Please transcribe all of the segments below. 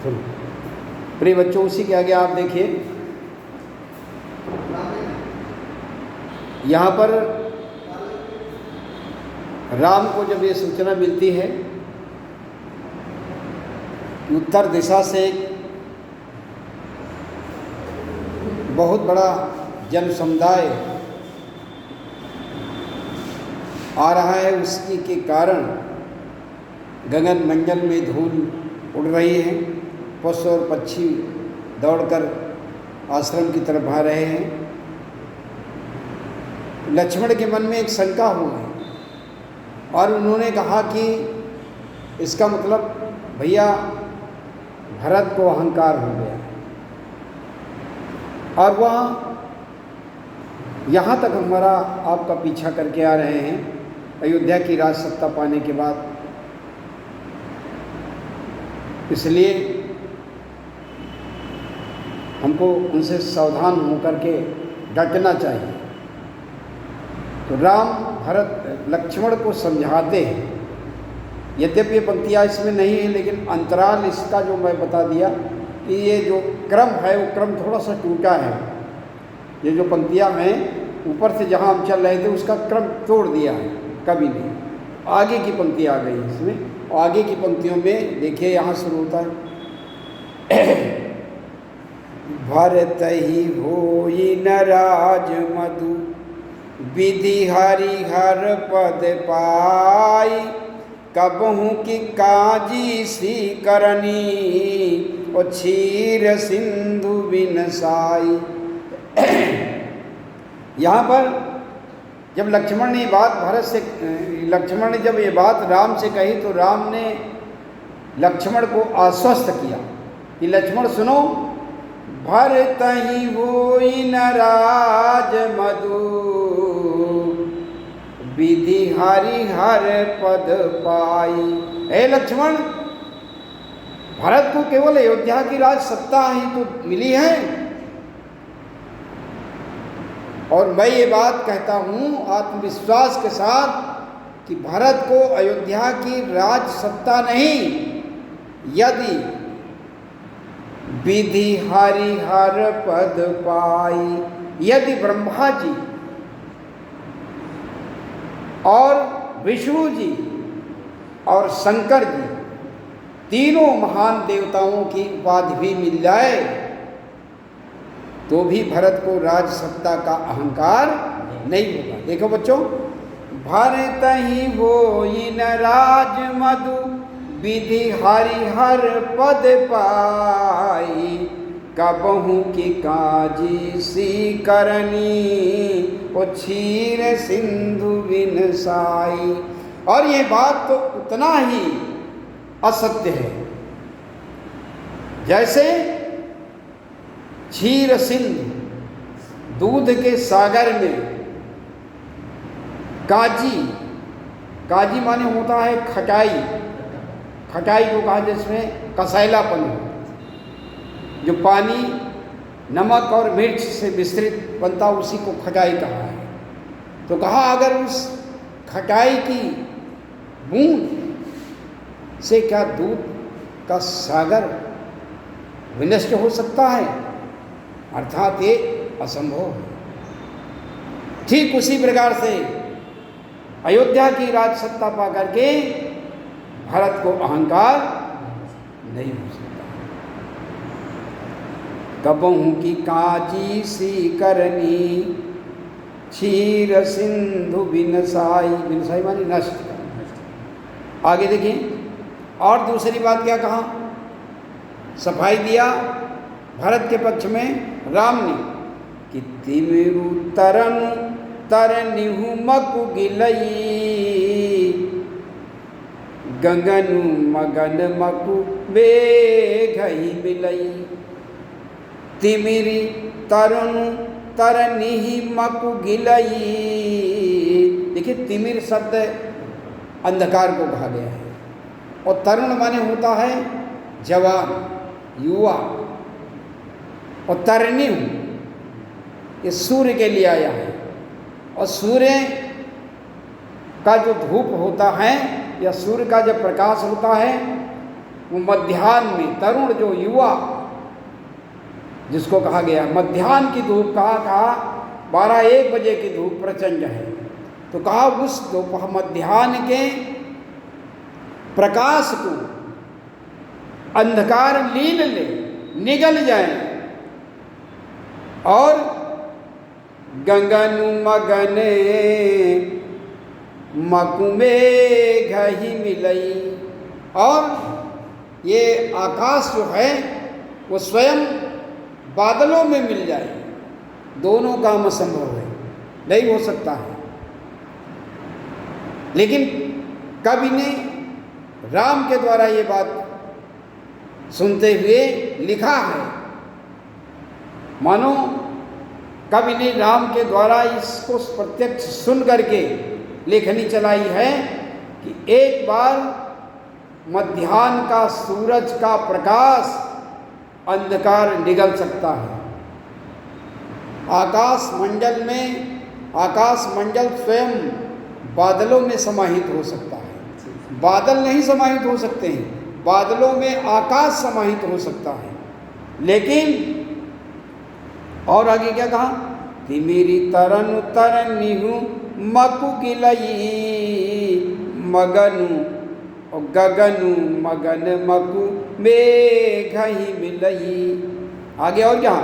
सुनो प्रिय बच्चों, उसी के आगे आप देखिए, यहाँ पर राम को जब ये सूचना मिलती है कि उत्तर दिशा से एक बहुत बड़ा जन समुदाय आ रहा है, उसकी के कारण गगन मंडल में धूल उड़ रही है, पशु और पक्षी दौड़कर आश्रम की तरफ आ रहे हैं। लक्ष्मण के मन में एक शंका हो गई और उन्होंने कहा कि इसका मतलब भैया भरत को अहंकार हो गया और वह यहाँ तक हमारा आपका पीछा करके आ रहे हैं अयोध्या की राज सत्ता पाने के बाद, इसलिए हमको उनसे सावधान होकर के डटना चाहिए। तो राम भरत लक्ष्मण को समझाते हैं। यद्यपि ये पंक्तियाँ इसमें नहीं है, लेकिन अंतराल इसका जो मैं बता दिया कि ये जो क्रम है वो क्रम थोड़ा सा टूटा है। ये जो पंक्तियाँ हैं ऊपर से जहाँ हम चल रहे थे उसका क्रम तोड़ दिया है, कभी नहीं, आगे की पंक्ति आ गई इसमें। आगे की पंक्तियों में देखिए यहाँ शुरू होता है भरत ही होई न राज मधु विधि हरिहर पद पाई कबहू की काजी सी करनी और क्षीर सिंधु बिनसाई। यहाँ पर जब लक्ष्मण ने लक्ष्मण ने जब ये बात राम से कही तो राम ने लक्ष्मण को आश्वस्त किया कि लक्ष्मण सुनो, भरत ही होई न राज मधु विधि हरिहर पद पाई। हे लक्ष्मण, भरत को केवल अयोध्या की राज सत्ता ही तो मिली है, और मैं ये बात कहता हूँ आत्मविश्वास के साथ कि भरत को अयोध्या की राज सत्ता नहीं, यदि विधि हरिहर पद पाई, यदि ब्रह्मा जी और विष्णु जी और शंकर जी तीनों महान देवताओं की उपाधि भी मिल जाए तो भी भरत को राज सत्ता का अहंकार नहीं होगा। देखो बच्चों, भरत ही होई न राज मधु विधि हरिहर पद पाई कबहू की काजी सी करनी ओ क्षीर सिंधु बिनसाई। और ये बात तो उतना ही असत्य है जैसे क्षीर सिंधु दूध के सागर में काजी माने होता है खटाई, खटाई को कहा जिसमें कसैलापन हो, जो पानी नमक और मिर्च से मिश्रित बनता उसी को खटाई कहा है। तो कहा अगर उस खटाई की बूंद से क्या दूध का सागर विनष्ट हो सकता है, अर्थात ये असंभव है। ठीक उसी प्रकार से अयोध्या की राज सत्ता पा करके भरत को अहंकार नहीं हो सकता। कबहू की काजी सी करनी क्षीर सिंधु बिनसाई, बिनसाई मानी नष्ट करना। आगे देखिए, और दूसरी बात क्या कहा, सफाई दिया भरत के पक्ष में राम ने कि तिमिरु तरन तरनिहु मकु गिलई गगनु मगन मकु बेघई मिलई। तिमिरी तरुण तरनिहि मकु गिलई। देखिए, तिमिर शब्द अंधकार को कहा गया है और तरुण माने होता है जवान, युवा, और तरनी ये सूर्य के लिए आया है। और सूर्य का जो धूप होता है या सूर्य का जब प्रकाश होता है वो मध्याह्न में तरुण जो युवा जिसको कहा गया मध्याह्न की धूप, कहा 12-1 बजे की धूप प्रचंड है, तो कहा उस दोपहर मध्याह्न के प्रकाश को अंधकार लीन ले, निगल जाए और गगन मगन मकुमे घही मिलई, और ये आकाश जो है वो स्वयं बादलों में मिल जाए। दोनों काम असंभव है, नहीं हो सकता है। लेकिन कवि ने राम के द्वारा ये बात सुनते हुए लिखा है, मानो कवि ने राम के द्वारा इसको प्रत्यक्ष सुन करके लेखनी चलाई है कि एक बार मध्याह्न का सूरज का प्रकाश अंधकार निगल सकता है। आकाश मंडल स्वयं बादलों में समाहित हो सकता है। बादल नहीं समाहित हो सकते हैं, बादलों में आकाश समाहित हो सकता है। लेकिन और आगे क्या कहा, तिमिरी तरन तरनिहु मकु गिलई मगनु गगनु मगन मकु मेघहि मिलई। आगे और क्या,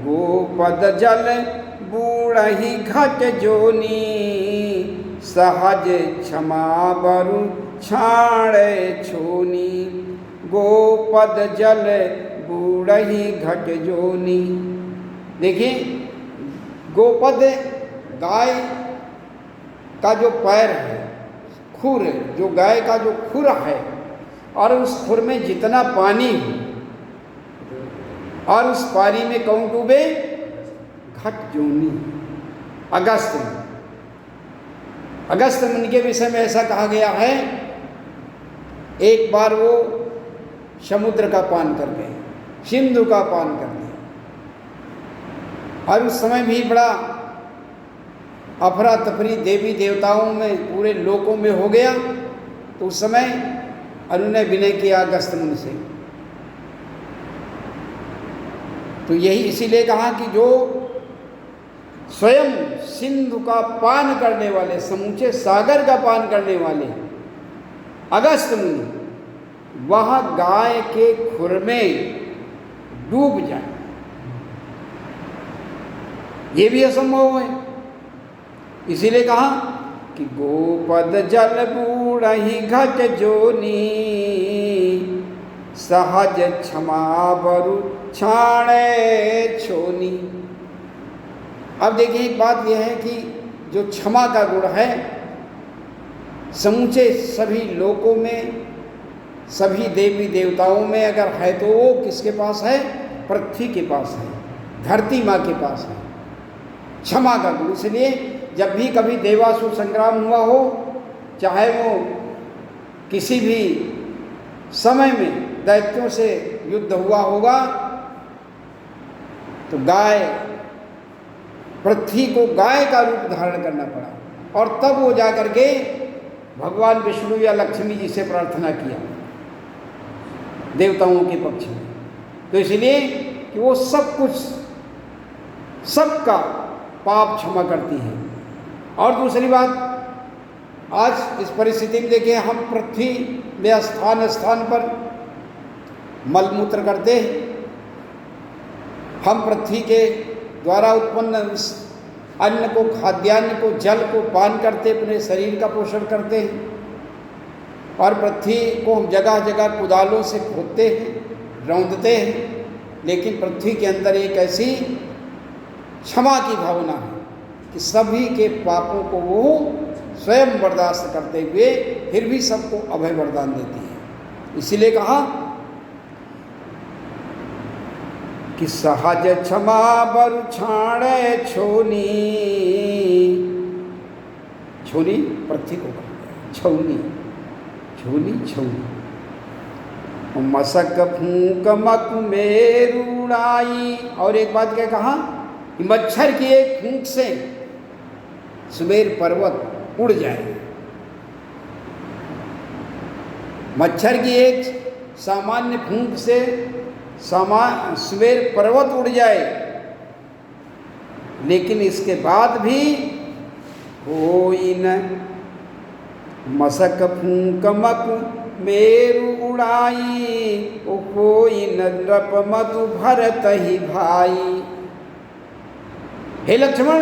गोपद जल बूढ़ही घट जोनी सहज क्षमा बरु छाड़े छोनी। गोपद जल बूढ़ही घट जोनी। देखिए, गोपद गाय का जो पैर है, खुर, जो गाय का जो खुर है, और उस खुर में जितना पानी है, और उस पानी में कौन डूबे, घट जोनी। अगस्त मुनि के विषय में ऐसा कहा गया है, एक बार वो समुद्र का पान कर गए, सिंधु का पान कर दिया, और उस समय भी बड़ा अफरा तफरी देवी देवताओं में, पूरे लोकों में हो गया। तो उस समय उन्होंने विनय किया अगस्त मुनि से। तो यही इसीलिए कहा कि जो स्वयं सिंधु का पान करने वाले, समूचे सागर का पान करने वाले अगस्त मुनि, वह गाय के खुर में डूब जाए, ये भी असंभव है। इसीलिए कहा कि गोपद जल बूढ़ही घट जोनी सहज क्षमा बरु छाणे छोनी। अब देखिए, एक बात यह है कि जो क्षमा का गुण है, समूचे सभी लोकों में, सभी देवी देवताओं में अगर है तो वो किसके पास है, पृथ्वी के पास है, धरती माँ के पास है, क्षमा का गुण। इसलिए जब भी कभी देवासुर संग्राम हुआ हो, चाहे वो किसी भी समय में दैत्यों से युद्ध हुआ होगा, तो गाय, पृथ्वी को गाय का रूप धारण करना पड़ा, और तब वो जाकर के भगवान विष्णु या लक्ष्मी जी से प्रार्थना किया देवताओं के पक्ष में। तो इसलिए कि वो सब कुछ, सबका पाप क्षमा करती है। और दूसरी बात, आज इस परिस्थिति में देखिए, हम पृथ्वी में स्थान स्थान पर मलमूत्र करते हैं, हम पृथ्वी के द्वारा उत्पन्न अन्न को, खाद्यान्न को, जल को पान करते अपने शरीर का पोषण करते हैं, और पृथ्वी को हम जगह जगह कुदालों से खोदते हैं, रौंदते हैं। लेकिन पृथ्वी के अंदर एक ऐसी क्षमा की भावना है कि सभी के पापों को वो स्वयं बर्दाश्त करते हुए फिर भी सबको अभय वरदान देती है। इसीलिए कहा कि सहज क्षमा बरु छाणे छोनी। छोनी पृथ्वी को कहा गया, छौनी, छोनी छौनी। मसक फूंक मक मेरुड़ाई। और एक बात क्या कहा कि मच्छर की एक फूंक से सुमेर पर्वत उड़ जाए। मच्छर की एक सामान्य फूंक से सवेर पर्वत उड़ जाए, लेकिन इसके बाद भी कोई न मसक फूंक मक मेरु उड़ाई, ओ कोई न नृप मधु भरत ही भाई। हे लक्ष्मण,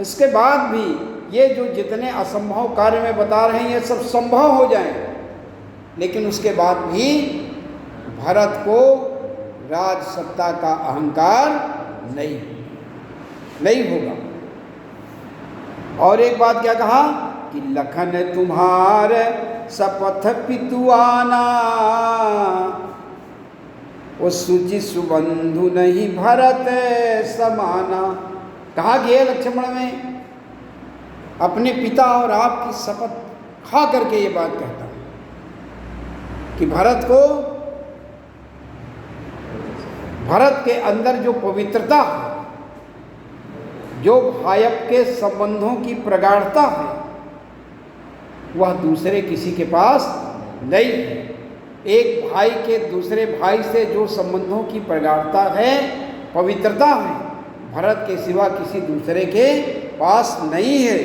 इसके बाद भी ये जो जितने असंभव कार्य में बता रहे हैं ये सब संभव हो जाएं, लेकिन उसके बाद भी भरत को राज सत्ता का अहंकार नहीं होगा। और एक बात क्या कहा कि लखन तुम्हार शपथ पितुआना, वो सुचि सुबंधु नहीं भरत समाना। कहा कि लक्ष्मण में अपने पिता और आपकी शपथ खा करके ये बात कहता हूं कि भरत के अंदर जो पवित्रता है, जो भाइयों के संबंधों की प्रगाढ़ता है, वह दूसरे किसी के पास नहीं है। एक भाई के दूसरे भाई से जो संबंधों की प्रगाढ़ता है, पवित्रता है, भरत के सिवा किसी दूसरे के पास नहीं है।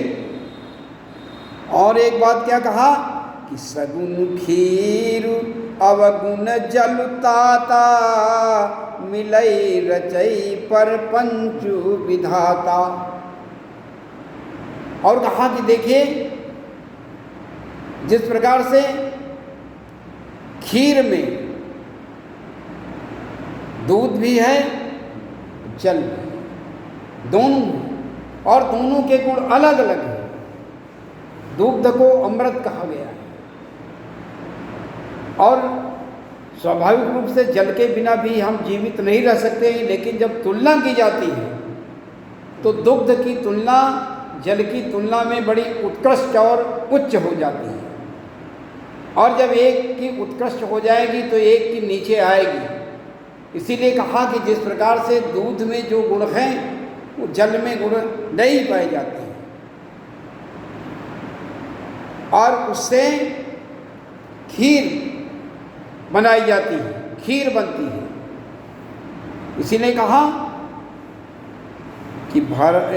और एक बात क्या कहा कि सगुन खीर अवगुण जलताता, मिलई रचई पर पंचु विधाता। और कहा कि देखिए, जिस प्रकार से खीर में दूध भी है, जल भी है, दोनों, और दोनों के गुण अलग अलग हैं। दुग्ध को अमृत कहा गया है, और स्वाभाविक रूप से जल के बिना भी हम जीवित नहीं रह सकते हैं, लेकिन जब तुलना की जाती है तो दुग्ध की तुलना जल की तुलना में बड़ी उत्कृष्ट और उच्च हो जाती है, और जब एक की उत्कृष्ट हो जाएगी तो एक की नीचे आएगी। इसीलिए कहा कि जिस प्रकार से दूध में जो गुण हैं वो जल में गुण नहीं पाए जाते हैं, और उससे खीर बनाई जाती है, खीर बनती है। इसीलिए कहा कि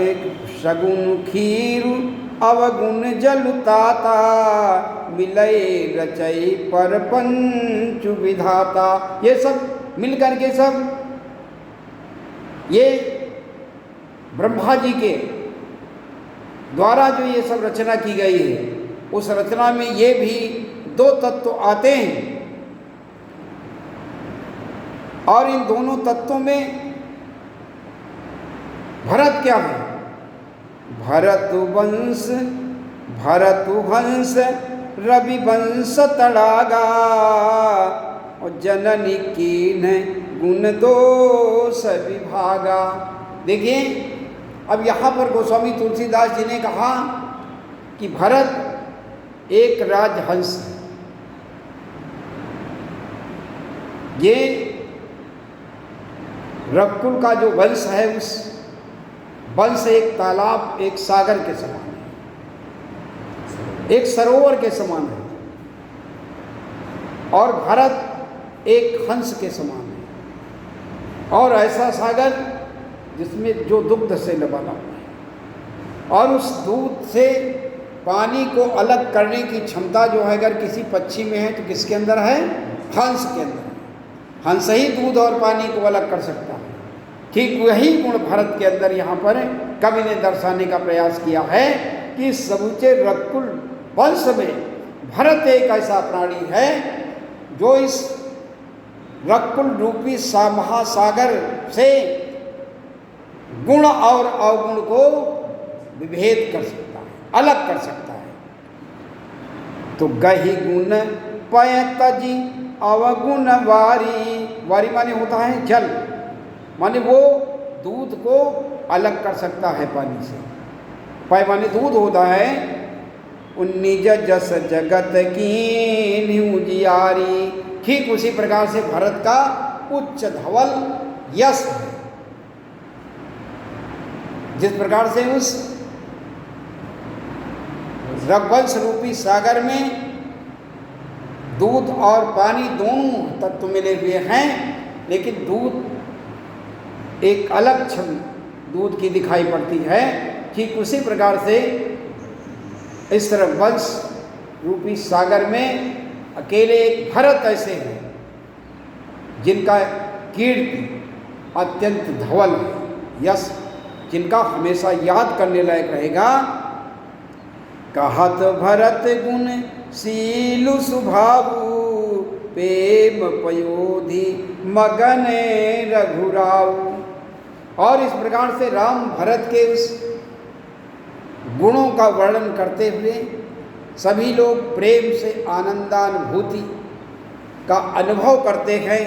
एक सगुन खीर अवगुण जलताता, मिलई रचई पर पंचु विधाता। ये सब मिल करके सब ये ब्रह्मा जी के द्वारा जो ये सब रचना की गई है, उस रचना में ये भी दो तत्व आते हैं, और इन दोनों तत्वों में भरत क्या है? भरतु हंस रवि वंश तड़ागा, और जननी कीन गुण दोष विभागा। देखिए, अब यहाँ पर गोस्वामी तुलसीदास जी ने कहा कि भरत एक राजहंस है। ये रघुकुल का जो वंश है, उस वंश एक तालाब, एक सागर के समान है, एक सरोवर के समान है, और भरत एक हंस के समान है, और ऐसा सागर जिसमें जो दुग्ध से लबालब है, और उस दूध से पानी को अलग करने की क्षमता जो है अगर किसी पक्षी में है तो किसके अंदर है? हंस के अंदर है। हंस ही दूध और पानी को अलग कर सकता है। ठीक वही गुण भरत के अंदर यहाँ पर कवि ने दर्शाने का प्रयास किया है कि समूचे रघुकुल वंश में भरत एक ऐसा प्राणी है जो इस रघुकुल रूपी महासागर से गुण और अवगुण को विभेद कर सकता है, अलग कर सकता है। तो गही गुण पय तजी अवगुण वारी, वारी माने होता है जल, माने वो दूध को अलग कर सकता है पानी से। पय माने दूध होता है। उन्निज जस जगत की न्यूजियारी, ठीक उसी प्रकार से भरत का उच्च धवल यश है। जिस प्रकार से उस रघुवंश रूपी सागर में दूध और पानी दोनों तत्व मिले हुए हैं, लेकिन दूध एक अलग छवि दूध की दिखाई पड़ती है। ठीक उसी प्रकार से इस तरह वंश रूपी सागर में अकेले एक भरत ऐसे हैं जिनका कीर्ति अत्यंत धवल है, यश जिनका हमेशा याद करने लायक रहेगा। कहत भरत गुण शीलु सुभावु, प्रेम पयोधि मगन रघुराऊ। और इस प्रकार से राम भरत के उस गुणों का वर्णन करते हुए सभी लोग प्रेम से आनंदानुभूति का अनुभव करते हैं।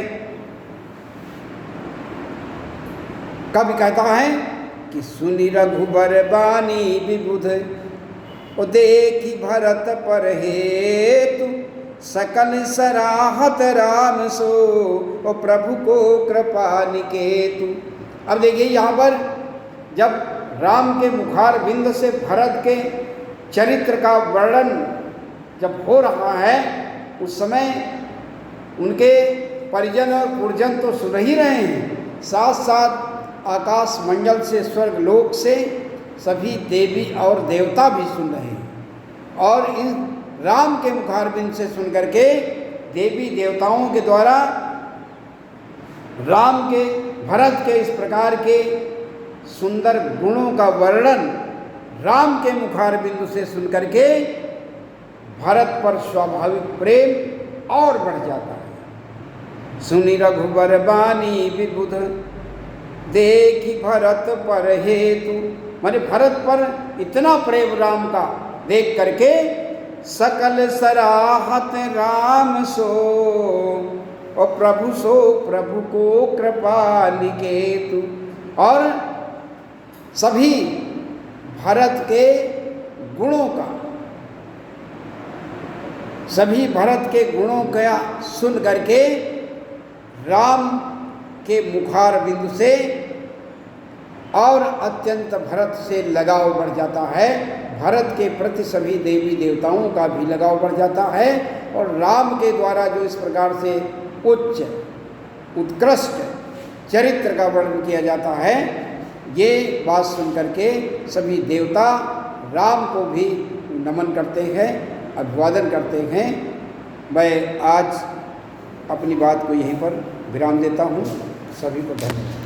कवि कहता है कि सुनि रघुबर बानी विबुध, ओ देखी भरत पर हेतु, सकल सराहत राम सो, ओ प्रभु को कृपा निकेतु। अब देखिए यहाँ पर जब राम के मुखार बिंद से भरत के चरित्र का वर्णन जब हो रहा है, उस समय उनके परिजन और पुरजन तो सुन ही रहे हैं, साथ साथ आकाश मंडल से स्वर्ग लोक से सभी देवी और देवता भी सुन रहे हैं। और इन राम के मुखारबिंद से सुन करके देवी देवताओं के द्वारा राम के भरत के इस प्रकार के सुंदर गुणों का वर्णन राम के मुखारबिंदु से सुन करके भरत पर स्वाभाविक प्रेम और बढ़ जाता है। सुनि रघुबर बानी विबुध, देखी भरत पर हेतु, माने भरत पर इतना प्रेम राम का देख करके सकल सराहत राम सो, और प्रभु सो प्रभु को कृपा निकेतु। और सभी भरत के गुणों का, सभी भरत के गुणों का सुन करके राम के मुखार बिंदु से और अत्यंत भरत से लगाव बढ़ जाता है। भरत के प्रति सभी देवी देवताओं का भी लगाव बढ़ जाता है। और राम के द्वारा जो इस प्रकार से उच्च उत्कृष्ट चरित्र का वर्णन किया जाता है, ये बात सुन करके सभी देवता राम को भी नमन करते हैं, अभिवादन करते हैं। मैं आज अपनी बात को यहीं पर विराम देता हूँ। सभी को धन्यवाद।